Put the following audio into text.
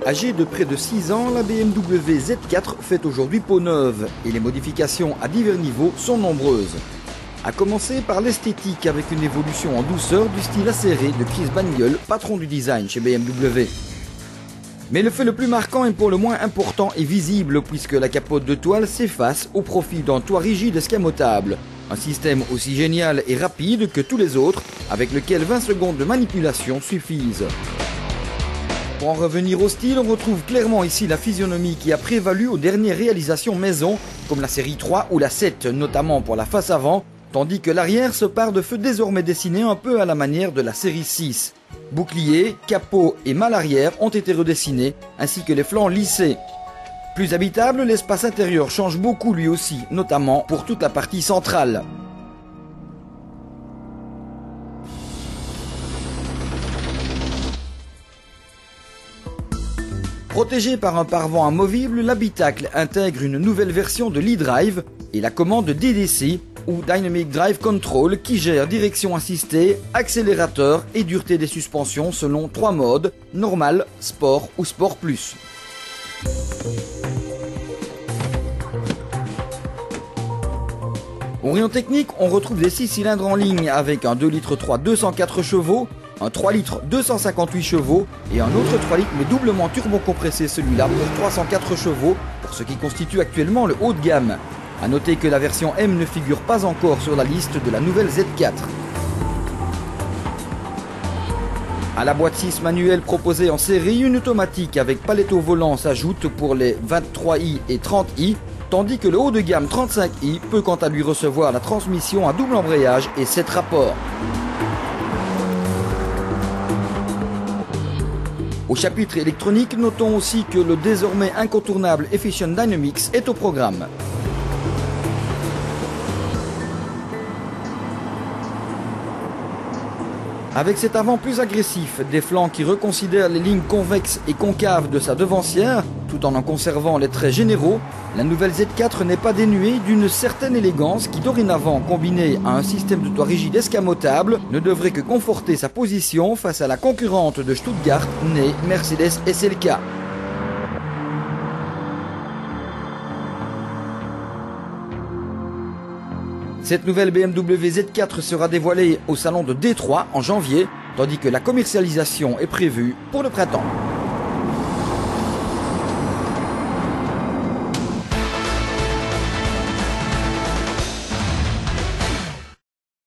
Âgée de près de 6 ans, la BMW Z4 fait aujourd'hui peau neuve et les modifications à divers niveaux sont nombreuses. A commencer par l'esthétique avec une évolution en douceur du style acéré de Chris Banniol, patron du design chez BMW. Mais le fait le plus marquant et pour le moins important est visible puisque la capote de toile s'efface au profit d'un toit rigide escamotable. Un système aussi génial et rapide que tous les autres avec lequel 20 secondes de manipulation suffisent. Pour en revenir au style, on retrouve clairement ici la physionomie qui a prévalu aux dernières réalisations maison, comme la série 3 ou la 7, notamment pour la face avant, tandis que l'arrière se part de feu désormais dessiné un peu à la manière de la série 6. Bouclier, capot et malle arrière ont été redessinés, ainsi que les flancs lissés. Plus habitable, l'espace intérieur change beaucoup lui aussi, notamment pour toute la partie centrale. Protégé par un pare-vent amovible, l'habitacle intègre une nouvelle version de l'e-Drive et la commande DDC ou Dynamic Drive Control qui gère direction assistée, accélérateur et dureté des suspensions selon 3 modes, normal, sport ou sport plus. Au rayon technique, on retrouve des 6 cylindres en ligne avec un 2,3 litres 204 chevaux, un 3 litres 258 chevaux et un autre 3 litres mais doublement turbo-compressé celui-là pour 304 chevaux pour ce qui constitue actuellement le haut de gamme. A noter que la version M ne figure pas encore sur la liste de la nouvelle Z4. À la boîte 6 manuelle proposée en série, une automatique avec palette au volant s'ajoute pour les 23i et 30i, tandis que le haut de gamme 35i peut quant à lui recevoir la transmission à double embrayage et 7 rapports. Au chapitre électronique, notons aussi que le désormais incontournable Efficient Dynamics est au programme. Avec cet avant plus agressif, des flancs qui reconsidèrent les lignes convexes et concaves de sa devancière, tout en conservant les traits généraux, la nouvelle Z4 n'est pas dénuée d'une certaine élégance qui dorénavant, combinée à un système de toit rigide escamotable, ne devrait que conforter sa position face à la concurrente de Stuttgart, née Mercedes SLK. Cette nouvelle BMW Z4 sera dévoilée au salon de Détroit en janvier, tandis que la commercialisation est prévue pour le printemps.